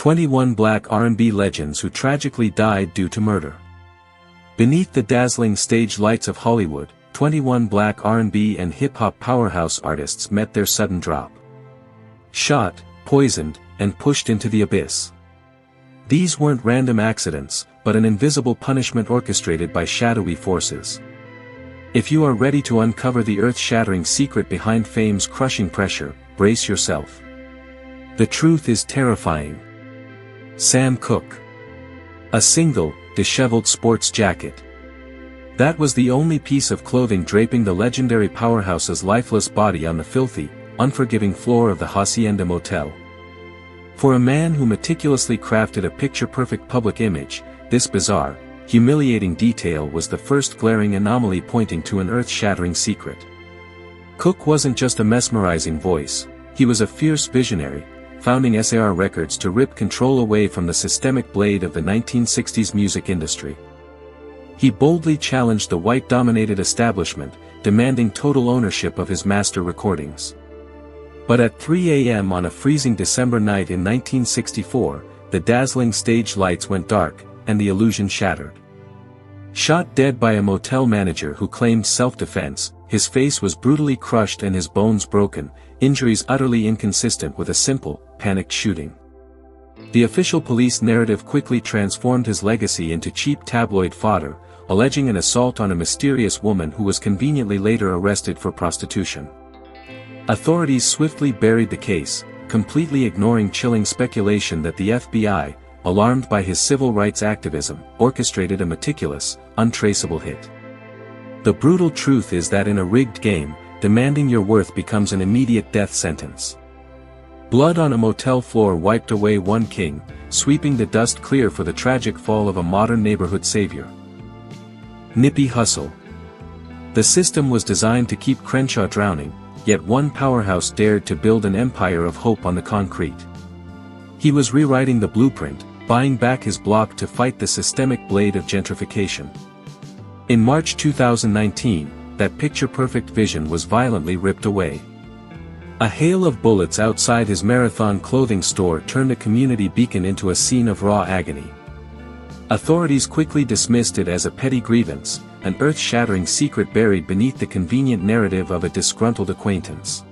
21 Black R&B Legends Who Tragically Died Due to Murder. Beneath the dazzling stage lights of Hollywood, 21 black R&B and hip-hop powerhouse artists met their sudden drop. Shot, poisoned, and pushed into the abyss. These weren't random accidents, but an invisible punishment orchestrated by shadowy forces. If you are ready to uncover the earth-shattering secret behind fame's crushing pressure, brace yourself. The truth is terrifying. Sam Cooke. A single, disheveled sports jacket. That was the only piece of clothing draping the legendary powerhouse's lifeless body on the filthy, unforgiving floor of the Hacienda Motel. For a man who meticulously crafted a picture-perfect public image, this bizarre, humiliating detail was the first glaring anomaly pointing to an earth-shattering secret. Cooke wasn't just a mesmerizing voice, he was a fierce visionary, founding SAR Records to rip control away from the systemic blade of the 1960s music industry. He boldly challenged the white-dominated establishment, demanding total ownership of his master recordings. But at 3 a.m. on a freezing December night in 1964, the dazzling stage lights went dark, and the illusion shattered. Shot dead by a motel manager who claimed self-defense, his face was brutally crushed and his bones broken, injuries utterly inconsistent with a simple, panicked shooting. The official police narrative quickly transformed his legacy into cheap tabloid fodder, alleging an assault on a mysterious woman who was conveniently later arrested for prostitution. Authorities swiftly buried the case, completely ignoring chilling speculation that the FBI, alarmed by his civil rights activism, orchestrated a meticulous, untraceable hit. The brutal truth is that in a rigged game, demanding your worth becomes an immediate death sentence. Blood on a motel floor wiped away one king, sweeping the dust clear for the tragic fall of a modern neighborhood savior. Nipsey Hussle. The system was designed to keep Crenshaw drowning, yet one powerhouse dared to build an empire of hope on the concrete. He was rewriting the blueprint, buying back his block to fight the systemic blade of gentrification. In March 2019, that picture-perfect vision was violently ripped away. A hail of bullets outside his Marathon clothing store turned a community beacon into a scene of raw agony. Authorities quickly dismissed it as a petty grievance, an earth-shattering secret buried beneath the convenient narrative of a disgruntled acquaintance.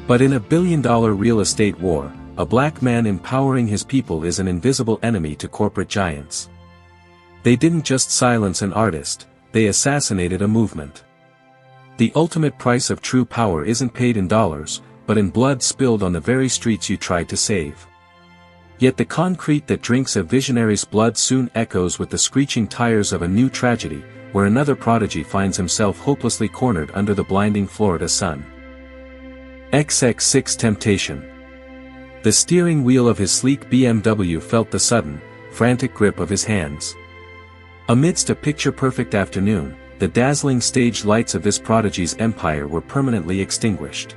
But in a billion-dollar real estate war, a black man empowering his people is an invisible enemy to corporate giants. They didn't just silence an artist, they assassinated a movement. The ultimate price of true power isn't paid in dollars, but in blood spilled on the very streets you tried to save. Yet the concrete that drinks a visionary's blood soon echoes with the screeching tires of a new tragedy, where another prodigy finds himself hopelessly cornered under the blinding Florida sun. XXXTentacion. The steering wheel of his sleek BMW felt the sudden, frantic grip of his hands. Amidst a picture-perfect afternoon, the dazzling stage lights of this prodigy's empire were permanently extinguished.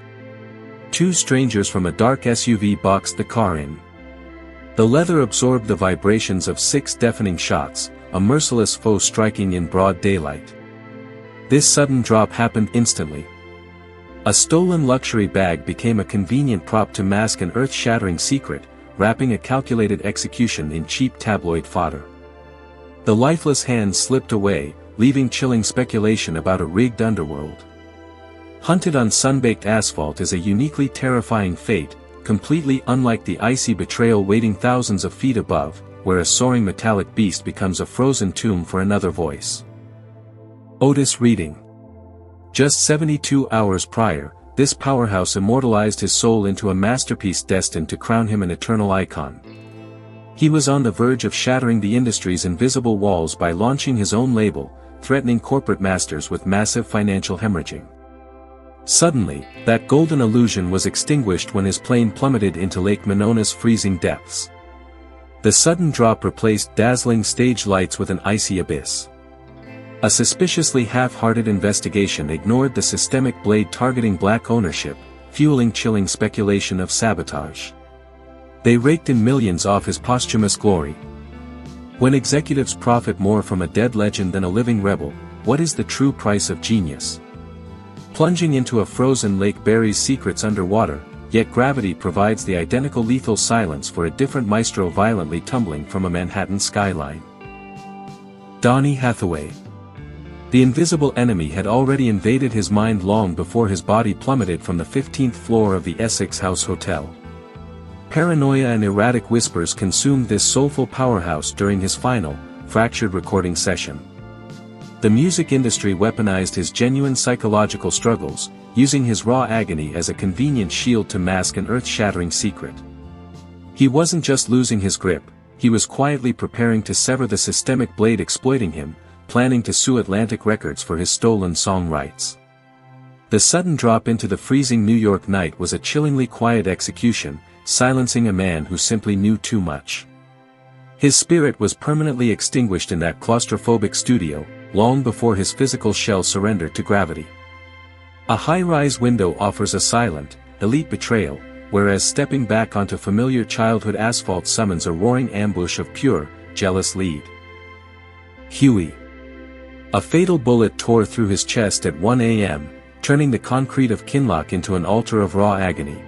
Two strangers from a dark SUV boxed the car in. The leather absorbed the vibrations of 6 deafening shots, a merciless foe striking in broad daylight. This sudden drop happened instantly. A stolen luxury bag became a convenient prop to mask an earth-shattering secret, wrapping a calculated execution in cheap tabloid fodder. The lifeless hand slipped away, leaving chilling speculation about a rigged underworld. Hunted on sun-baked asphalt is a uniquely terrifying fate, completely unlike the icy betrayal waiting thousands of feet above, where a soaring metallic beast becomes a frozen tomb for another voice. Otis Redding. Just 72 hours prior, this powerhouse immortalized his soul into a masterpiece destined to crown him an eternal icon. He was on the verge of shattering the industry's invisible walls by launching his own label, threatening corporate masters with massive financial hemorrhaging. Suddenly, that golden illusion was extinguished when his plane plummeted into Lake Monona's freezing depths. The sudden drop replaced dazzling stage lights with an icy abyss. A suspiciously half-hearted investigation ignored the systemic blade targeting black ownership, fueling chilling speculation of sabotage. They raked in millions off his posthumous glory. When executives profit more from a dead legend than a living rebel, what is the true price of genius? Plunging into a frozen lake buries secrets underwater, yet gravity provides the identical lethal silence for a different maestro violently tumbling from a Manhattan skyline. Donny Hathaway. The invisible enemy had already invaded his mind long before his body plummeted from the 15th floor of the Essex House Hotel. Paranoia and erratic whispers consumed this soulful powerhouse during his final, fractured recording session. The music industry weaponized his genuine psychological struggles, using his raw agony as a convenient shield to mask an earth-shattering secret. He wasn't just losing his grip, he was quietly preparing to sever the systemic blade exploiting him, planning to sue Atlantic Records for his stolen song rights. The sudden drop into the freezing New York night was a chillingly quiet execution, silencing a man who simply knew too much. His spirit was permanently extinguished in that claustrophobic studio, long before his physical shell surrendered to gravity. A high-rise window offers a silent, elite betrayal, whereas stepping back onto familiar childhood asphalt summons a roaring ambush of pure, jealous lead. Huey. A fatal bullet tore through his chest at 1 a.m., turning the concrete of Kinloch into an altar of raw agony.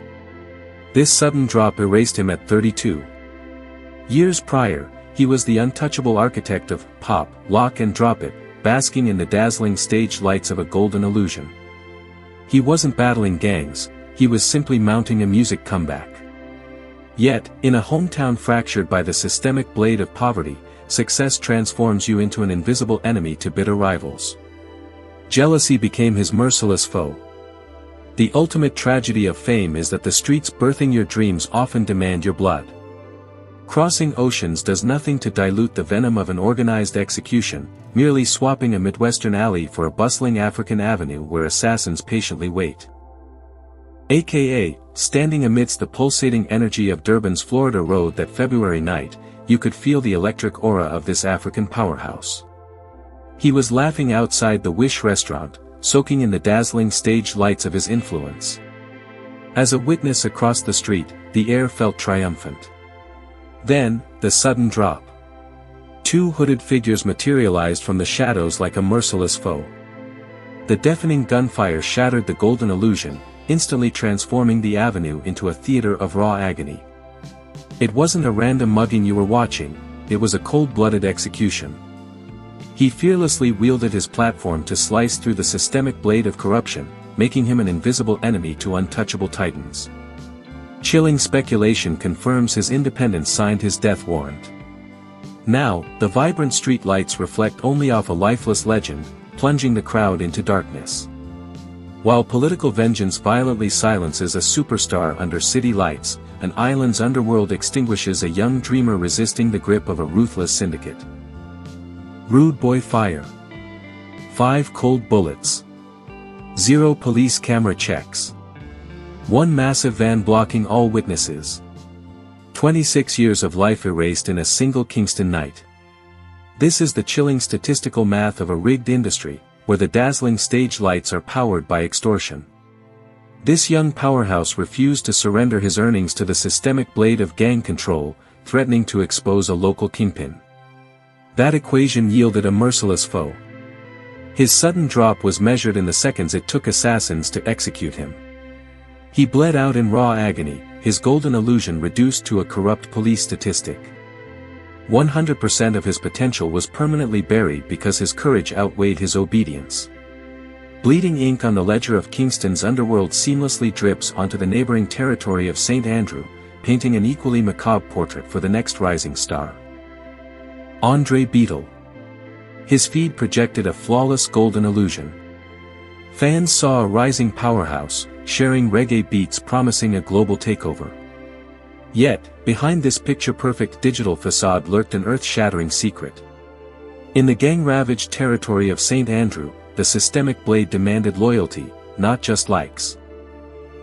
This sudden drop erased him at 32. Years prior, he was the untouchable architect of pop, lock and drop it, basking in the dazzling stage lights of a golden illusion. He wasn't battling gangs, he was simply mounting a music comeback. Yet, in a hometown fractured by the systemic blade of poverty, success transforms you into an invisible enemy to bitter rivals. Jealousy became his merciless foe. The ultimate tragedy of fame is that the streets birthing your dreams often demand your blood. Crossing oceans does nothing to dilute the venom of an organized execution, merely swapping a Midwestern alley for a bustling African avenue where assassins patiently wait. AKA, standing amidst the pulsating energy of Durban's Florida road that February night, you could feel the electric aura of this African powerhouse. He was laughing outside the Wish restaurant, soaking in the dazzling stage lights of his influence. As a witness across the street, the air felt triumphant. Then, the sudden drop. Two hooded figures materialized from the shadows like a merciless foe. The deafening gunfire shattered the golden illusion, instantly transforming the avenue into a theater of raw agony. It wasn't a random mugging you were watching, it was a cold-blooded execution. He fearlessly wielded his platform to slice through the systemic blade of corruption, making him an invisible enemy to untouchable titans. Chilling speculation confirms his independence signed his death warrant. Now, the vibrant street lights reflect only off a lifeless legend, plunging the crowd into darkness. While political vengeance violently silences a superstar under city lights, an island's underworld extinguishes a young dreamer resisting the grip of a ruthless syndicate. Rude Boy Fire. 5 cold bullets. 0 police camera checks. 1 massive van blocking all witnesses. 26 years of life erased in a single Kingston night. This is the chilling statistical math of a rigged industry, where the dazzling stage lights are powered by extortion. This young powerhouse refused to surrender his earnings to the systemic blade of gang control, threatening to expose a local kingpin. That equation yielded a merciless foe. His sudden drop was measured in the seconds it took assassins to execute him. He bled out in raw agony, his golden illusion reduced to a corrupt police statistic. 100% of his potential was permanently buried because his courage outweighed his obedience. Bleeding ink on the ledger of Kingston's underworld seamlessly drips onto the neighboring territory of St. Andrew, painting an equally macabre portrait for the next rising star. Andre Beetle. His feed projected a flawless golden illusion. Fans saw a rising powerhouse, sharing reggae beats promising a global takeover. Yet, behind this picture-perfect digital facade lurked an earth-shattering secret. In the gang-ravaged territory of St. Andrew, the systemic blade demanded loyalty, not just likes.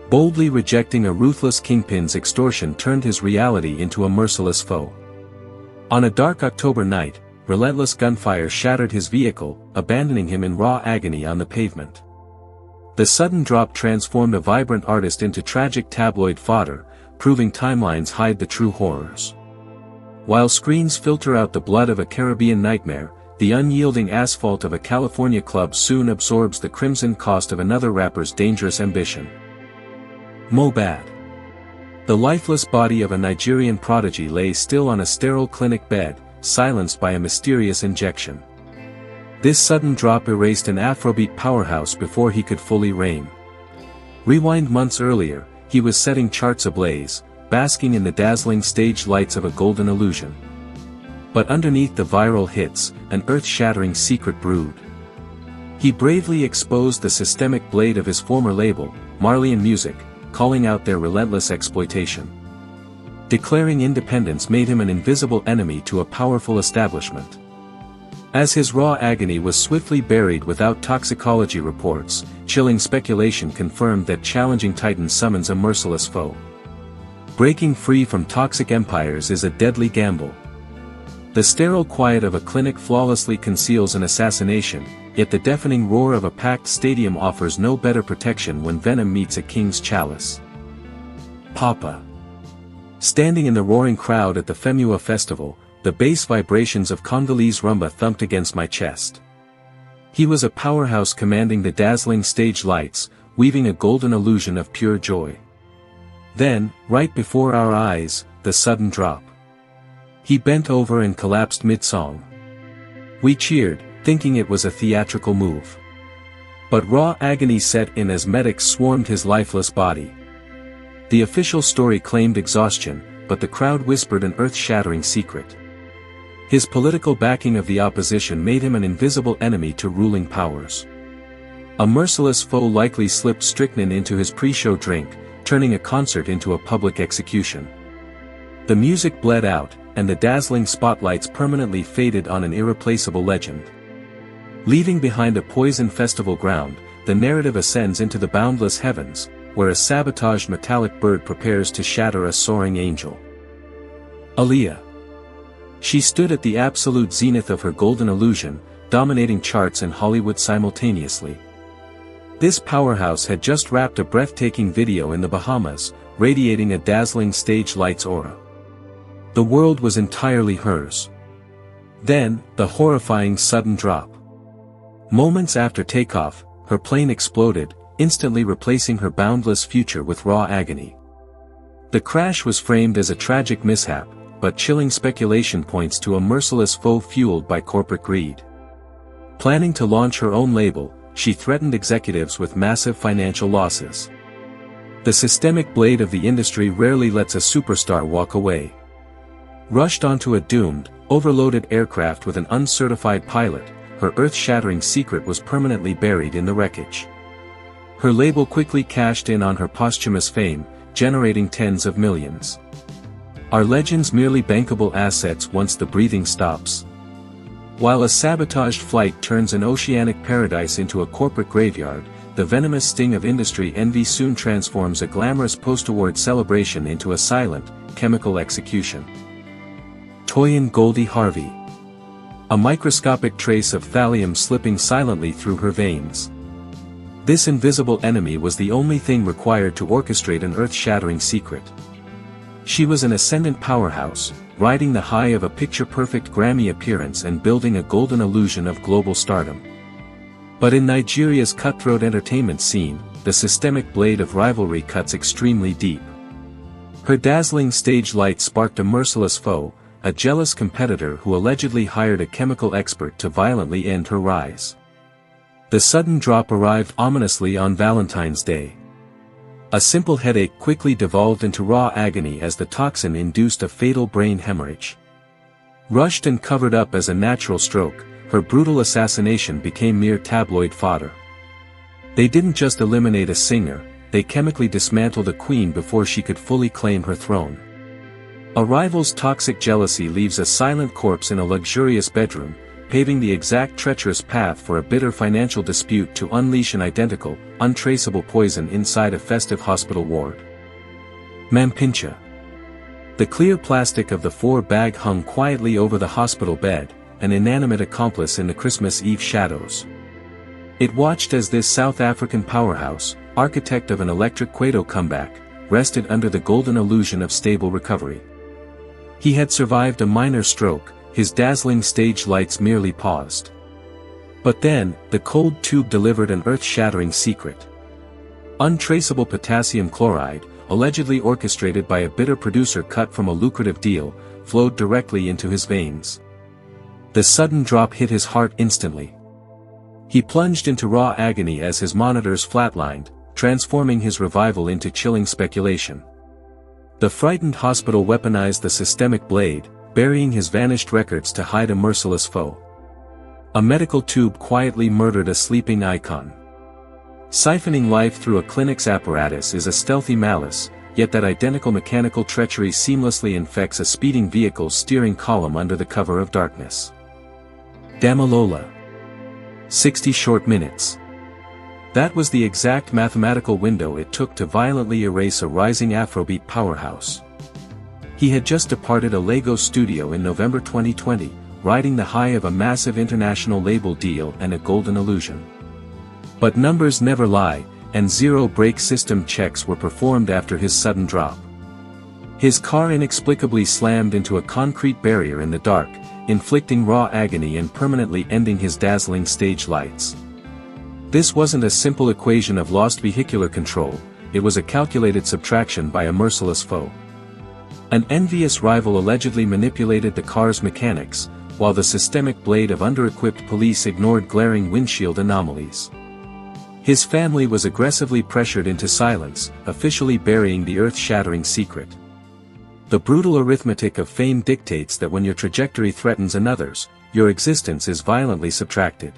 Boldly rejecting a ruthless kingpin's extortion turned his reality into a merciless foe. On a dark October night, relentless gunfire shattered his vehicle, abandoning him in raw agony on the pavement. The sudden drop transformed a vibrant artist into tragic tabloid fodder, proving timelines hide the true horrors. While screens filter out the blood of a Caribbean nightmare, the unyielding asphalt of a California club soon absorbs the crimson cost of another rapper's dangerous ambition. Mobad. The lifeless body of a Nigerian prodigy lay still on a sterile clinic bed, silenced by a mysterious injection. This sudden drop erased an Afrobeat powerhouse before he could fully reign. Rewind months earlier, he was setting charts ablaze, basking in the dazzling stage lights of a golden illusion. But underneath the viral hits, an earth-shattering secret brewed. He bravely exposed the systemic blade of his former label, Marleyan Music, calling out their relentless exploitation. Declaring independence made him an invisible enemy to a powerful establishment. As his raw agony was swiftly buried without toxicology reports, chilling speculation confirmed that challenging Titan summons a merciless foe. Breaking free from toxic empires is a deadly gamble. The sterile quiet of a clinic flawlessly conceals an assassination, yet the deafening roar of a packed stadium offers no better protection when venom meets a king's chalice. Papa. Standing in the roaring crowd at the Femua festival, the bass vibrations of Congolese rumba thumped against my chest. He was a powerhouse commanding the dazzling stage lights, weaving a golden illusion of pure joy. Then, right before our eyes, the sudden drop. He bent over and collapsed mid-song. We cheered, thinking it was a theatrical move. But raw agony set in as medics swarmed his lifeless body. The official story claimed exhaustion, but the crowd whispered an earth-shattering secret. His political backing of the opposition made him an invisible enemy to ruling powers. A merciless foe likely slipped strychnine into his pre-show drink, turning a concert into a public execution. The music bled out, and the dazzling spotlights permanently faded on an irreplaceable legend. Leaving behind a poison festival ground, the narrative ascends into the boundless heavens, where a sabotaged metallic bird prepares to shatter a soaring angel. Aaliyah. She stood at the absolute zenith of her golden illusion, dominating charts and Hollywood simultaneously. This powerhouse had just wrapped a breathtaking video in the Bahamas, radiating a dazzling stage lights aura. The world was entirely hers. Then, the horrifying sudden drop. Moments after takeoff, her plane exploded, instantly replacing her boundless future with raw agony. The crash was framed as a tragic mishap, but chilling speculation points to a merciless foe fueled by corporate greed. Planning to launch her own label, she threatened executives with massive financial losses. The systemic blade of the industry rarely lets a superstar walk away. Rushed onto a doomed, overloaded aircraft with an uncertified pilot, her earth-shattering secret was permanently buried in the wreckage. Her label quickly cashed in on her posthumous fame, generating tens of millions. Are legends merely bankable assets once the breathing stops? While a sabotaged flight turns an oceanic paradise into a corporate graveyard, the venomous sting of industry envy soon transforms a glamorous post-award celebration into a silent, chemical execution. Toyin Goldie Harvey. A microscopic trace of thallium slipping silently through her veins. This invisible enemy was the only thing required to orchestrate an earth-shattering secret. She was an ascendant powerhouse, riding the high of a picture-perfect Grammy appearance and building a golden illusion of global stardom. But in Nigeria's cutthroat entertainment scene, the systemic blade of rivalry cuts extremely deep. Her dazzling stage light sparked a merciless foe, a jealous competitor who allegedly hired a chemical expert to violently end her rise. The sudden drop arrived ominously on Valentine's Day. A simple headache quickly devolved into raw agony as the toxin induced a fatal brain hemorrhage. Rushed and covered up as a natural stroke, her brutal assassination became mere tabloid fodder. They didn't just eliminate a singer, they chemically dismantled a queen before she could fully claim her throne. A rival's toxic jealousy leaves a silent corpse in a luxurious bedroom, paving the exact treacherous path for a bitter financial dispute to unleash an identical, untraceable poison inside a festive hospital ward. Mampincha. The clear plastic of the 4-bag hung quietly over the hospital bed, an inanimate accomplice in the Christmas Eve shadows. It watched as this South African powerhouse, architect of an electric Cueto comeback, rested under the golden illusion of stable recovery. He had survived a minor stroke, his dazzling stage lights merely paused. But then, the cold tube delivered an earth-shattering secret. Untraceable potassium chloride, allegedly orchestrated by a bitter producer cut from a lucrative deal, flowed directly into his veins. The sudden drop hit his heart instantly. He plunged into raw agony as his monitors flatlined, transforming his revival into chilling speculation. The frightened hospital weaponized the systemic blade, burying his vanished records to hide a merciless foe. A medical tube quietly murdered a sleeping icon. Siphoning life through a clinic's apparatus is a stealthy malice, yet that identical mechanical treachery seamlessly infects a speeding vehicle's steering column under the cover of darkness. Damalola. 60 short minutes. That was the exact mathematical window it took to violently erase a rising Afrobeat powerhouse. He had just departed a Lego studio in November 2020, riding the high of a massive international label deal and a golden illusion. But numbers never lie, and zero-brake system checks were performed after his sudden drop. His car inexplicably slammed into a concrete barrier in the dark, inflicting raw agony and permanently ending his dazzling stage lights. This wasn't a simple equation of lost vehicular control, it was a calculated subtraction by a merciless foe. An envious rival allegedly manipulated the car's mechanics, while the systemic blade of under-equipped police ignored glaring windshield anomalies. His family was aggressively pressured into silence, officially burying the earth-shattering secret. The brutal arithmetic of fame dictates that when your trajectory threatens another's, your existence is violently subtracted.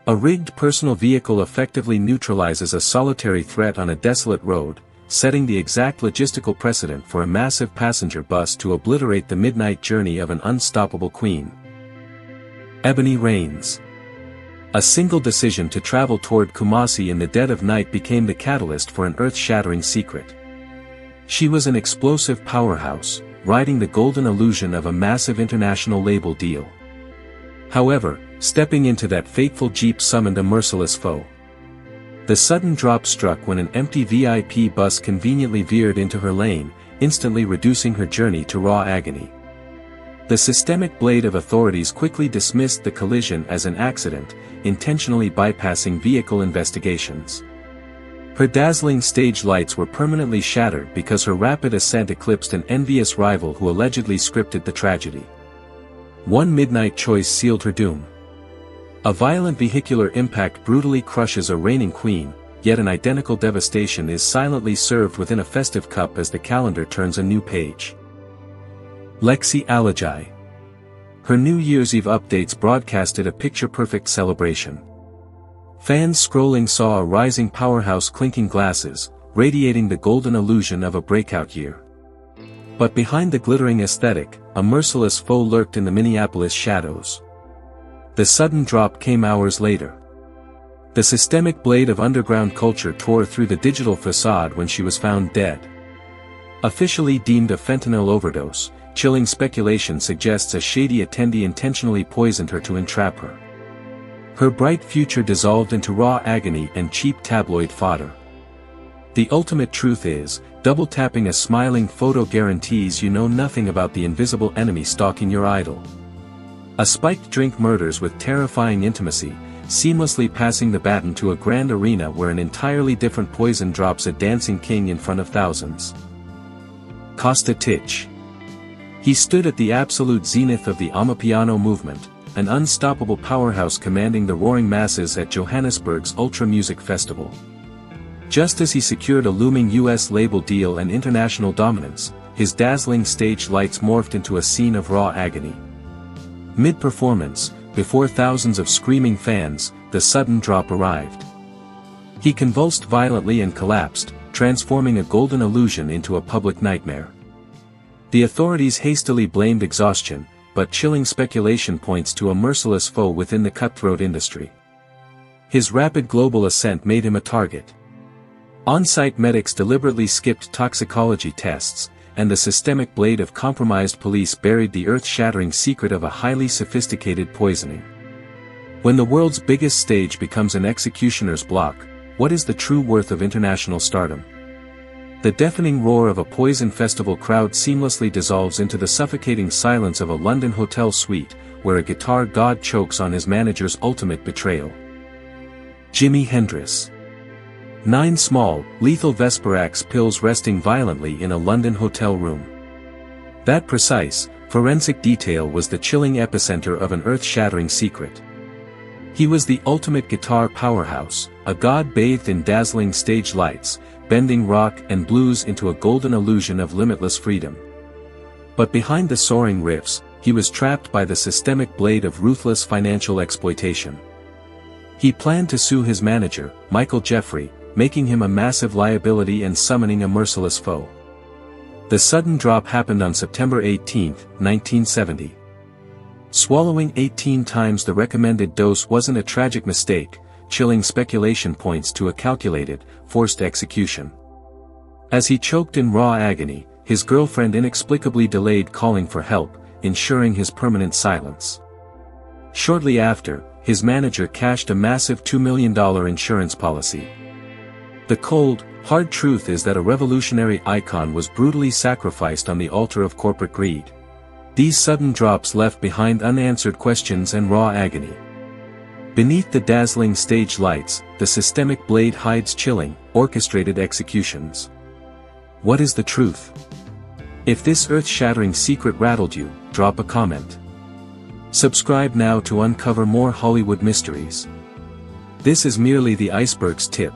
A rigged personal vehicle effectively neutralizes a solitary threat on a desolate road, setting the exact logistical precedent for a massive passenger bus to obliterate the midnight journey of an unstoppable queen. Ebony Reigns. A single decision to travel toward Kumasi in the dead of night became the catalyst for an earth-shattering secret. She was an explosive powerhouse, riding the golden illusion of a massive international label deal. However, stepping into that fateful jeep summoned a merciless foe. The sudden drop struck when an empty VIP bus conveniently veered into her lane, instantly reducing her journey to raw agony. The systemic blade of authorities quickly dismissed the collision as an accident, intentionally bypassing vehicle investigations. Her dazzling stage lights were permanently shattered because her rapid ascent eclipsed an envious rival who allegedly scripted the tragedy. One midnight choice sealed her doom. A violent vehicular impact brutally crushes a reigning queen, yet an identical devastation is silently served within a festive cup as the calendar turns a new page. Lexi Alajai. Her New Year's Eve updates broadcasted a picture-perfect celebration. Fans scrolling saw a rising powerhouse clinking glasses, radiating the golden illusion of a breakout year. But behind the glittering aesthetic, a merciless foe lurked in the Minneapolis shadows. The sudden drop came hours later. The systemic blade of underground culture tore through the digital facade when she was found dead. Officially deemed a fentanyl overdose, chilling speculation suggests a shady attendee intentionally poisoned her to entrap her. Her bright future dissolved into raw agony and cheap tabloid fodder. The ultimate truth is, double-tapping a smiling photo guarantees you know nothing about the invisible enemy stalking your idol. A spiked drink murders with terrifying intimacy, seamlessly passing the baton to a grand arena where an entirely different poison drops a dancing king in front of thousands. Costa Titch. He stood at the absolute zenith of the Amapiano movement, an unstoppable powerhouse commanding the roaring masses at Johannesburg's Ultra Music Festival. Just as he secured a looming US label deal and international dominance, his dazzling stage lights morphed into a scene of raw agony. Mid-performance, before thousands of screaming fans, the sudden drop arrived. He convulsed violently and collapsed, transforming a golden illusion into a public nightmare. The authorities hastily blamed exhaustion, but chilling speculation points to a merciless foe within the cutthroat industry. His rapid global ascent made him a target. On-site medics deliberately skipped toxicology tests, and the systemic blade of compromised police buried the earth-shattering secret of a highly sophisticated poisoning. When the world's biggest stage becomes an executioner's block, what is the true worth of international stardom? The deafening roar of a Poison Festival crowd seamlessly dissolves into the suffocating silence of a London hotel suite, where a guitar god chokes on his manager's ultimate betrayal. Jimi Hendrix. 9 small, lethal Vesperax pills resting violently in a London hotel room. That precise, forensic detail was the chilling epicenter of an earth-shattering secret. He was the ultimate guitar powerhouse, a god bathed in dazzling stage lights, bending rock and blues into a golden illusion of limitless freedom. But behind the soaring riffs, he was trapped by the systemic blade of ruthless financial exploitation. He planned to sue his manager, Michael Jeffrey, making him a massive liability and summoning a merciless foe. The sudden drop happened on September 18, 1970. Swallowing 18 times the recommended dose wasn't a tragic mistake, chilling speculation points to a calculated, forced execution. As he choked in raw agony, his girlfriend inexplicably delayed calling for help, ensuring his permanent silence. Shortly after, his manager cashed a massive $2 million insurance policy. The cold, hard truth is that a revolutionary icon was brutally sacrificed on the altar of corporate greed. These sudden drops left behind unanswered questions and raw agony. Beneath the dazzling stage lights, the systemic blade hides chilling, orchestrated executions. What is the truth? If this earth-shattering secret rattled you, drop a comment. Subscribe now to uncover more Hollywood mysteries. This is merely the iceberg's tip.